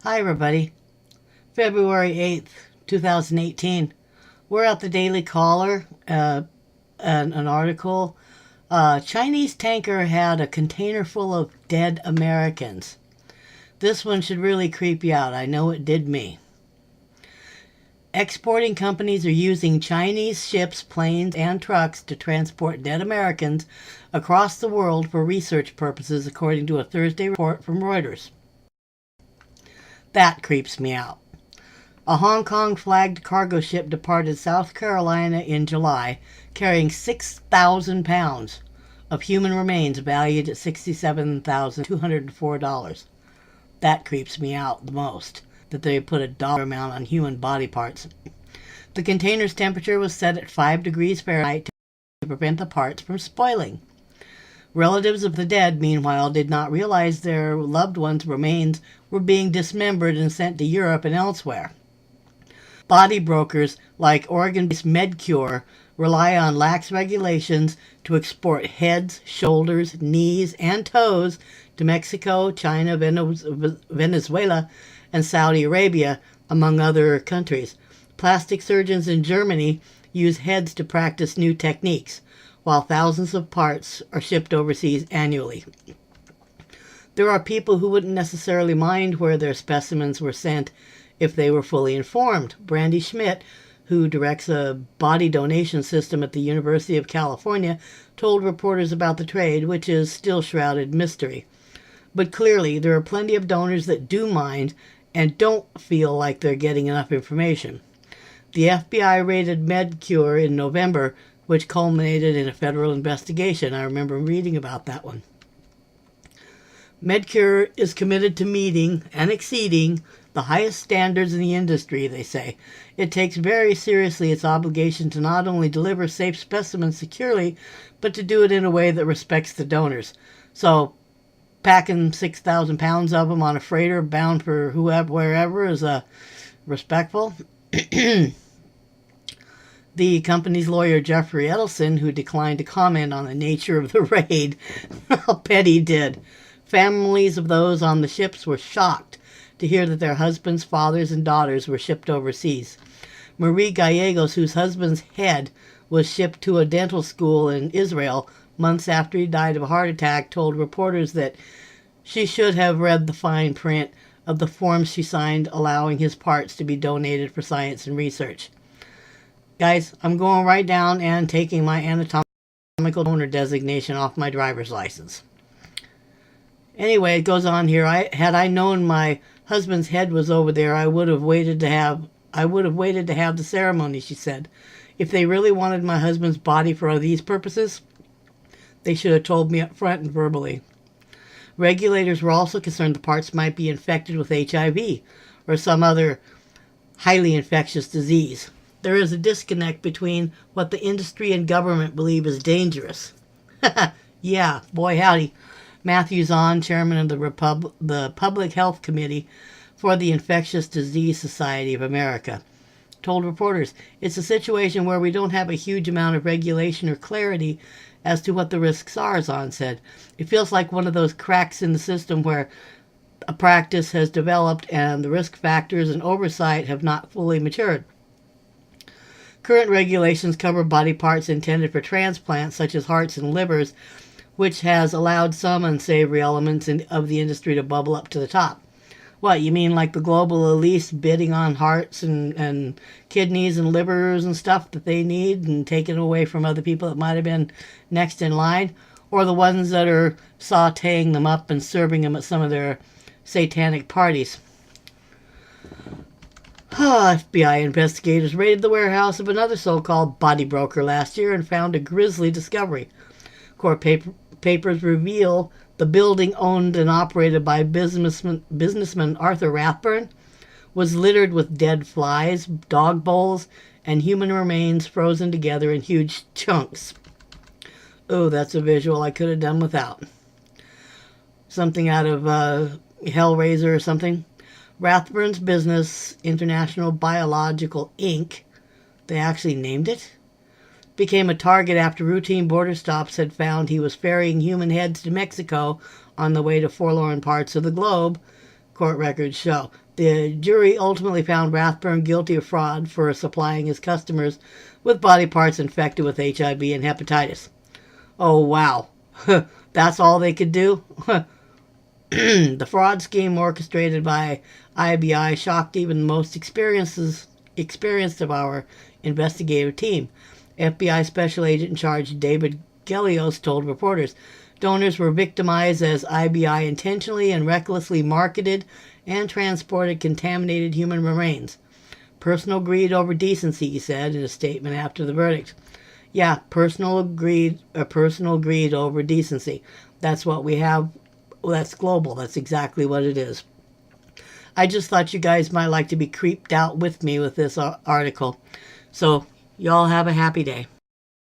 Hi everybody. February 8th, 2018. We're at the Daily Caller, an article. Chinese tanker had a container full of dead Americans. This one should really creep you out. I know it did me. Exporting companies are using Chinese ships, planes, and trucks to transport dead Americans across the world for research purposes, according to a Thursday report from Reuters. That creeps me out. A Hong Kong flagged cargo ship departed South Carolina in July, carrying 6,000 pounds of human remains valued at $67,204. That creeps me out the most, that they put a dollar amount on human body parts. The container's temperature was set at 5 degrees Fahrenheit to prevent the parts from spoiling. Relatives of the dead, meanwhile, did not realize their loved ones' remains were being dismembered and sent to Europe and elsewhere. Body brokers like Oregon-based MedCure rely on lax regulations to export heads, shoulders, knees, and toes to Mexico, China, Venezuela, and Saudi Arabia, among other countries. Plastic surgeons in Germany use heads to practice new techniques, while thousands of parts are shipped overseas annually. There are people who wouldn't necessarily mind where their specimens were sent if they were fully informed. Brandy Schmidt, who directs a body donation system at the University of California, told reporters about the trade, which is still shrouded in mystery. But clearly, there are plenty of donors that do mind and don't feel like they're getting enough information. The FBI raided MedCure in November, which culminated in a federal investigation. I remember reading about that one. MedCure is committed to meeting and exceeding the highest standards in the industry, they say. It takes very seriously its obligation to not only deliver safe specimens securely, but to do it in a way that respects the donors. So, packing 6,000 pounds of them on a freighter bound for wherever is respectful. The company's lawyer, Jeffrey Edelson, who declined to comment on the nature of the raid, how petty did. Families of those on the ships were shocked to hear that their husbands, fathers, and daughters were shipped overseas. Marie Gallegos, whose husband's head was shipped to a dental school in Israel months after he died of a heart attack, told reporters that she should have read the fine print of the forms she signed allowing his parts to be donated for science and research. Guys, I'm going right down and taking my anatomical donor designation off my driver's license. Anyway, it goes on here. Had I known my husband's head was over there, I would have waited to have the ceremony, she said. If they really wanted my husband's body for these purposes, they should have told me up front and verbally. Regulators were also concerned the parts might be infected with HIV or some other highly infectious disease. There is a disconnect between what the industry and government believe is dangerous. Yeah, boy howdy. Matthew Zahn, chairman of the Public Health Committee for the Infectious Disease Society of America, told reporters, it's a situation where we don't have a huge amount of regulation or clarity as to what the risks are, Zahn said. It feels like one of those cracks in the system where a practice has developed and the risk factors and oversight have not fully matured. Current regulations cover body parts intended for transplants, such as hearts and livers, which has allowed some unsavory elements of the industry to bubble up to the top. What, you mean like the global elites bidding on hearts and kidneys and livers and stuff that they need and taking away from other people that might have been next in line? Or the ones that are sauteing them up and serving them at some of their satanic parties? FBI investigators raided the warehouse of another so-called body broker last year and found a grisly discovery. Court papers reveal the building, owned and operated by businessman Arthur Rathburn, was littered with dead flies, dog bowls, and human remains frozen together in huge chunks. Oh, that's a visual I could have done without. Something out of Hellraiser or something. Rathburn's business, International Biological Inc., they actually named it, became a target after routine border stops had found he was ferrying human heads to Mexico on the way to forlorn parts of the globe, court records show. The jury ultimately found Rathburn guilty of fraud for supplying his customers with body parts infected with HIV and hepatitis. Oh, wow. That's all they could do? The fraud scheme orchestrated by IBI shocked even the most experienced of our investigative team. FBI Special Agent in Charge David Gelios told reporters donors were victimized as IBI intentionally and recklessly marketed and transported contaminated human remains. Personal greed over decency, he said in a statement after the verdict. Yeah, personal greed over decency. That's what we have. Well, that's global. That's exactly what it is. I just thought you guys might like to be creeped out with me with this article. So, y'all have a happy day.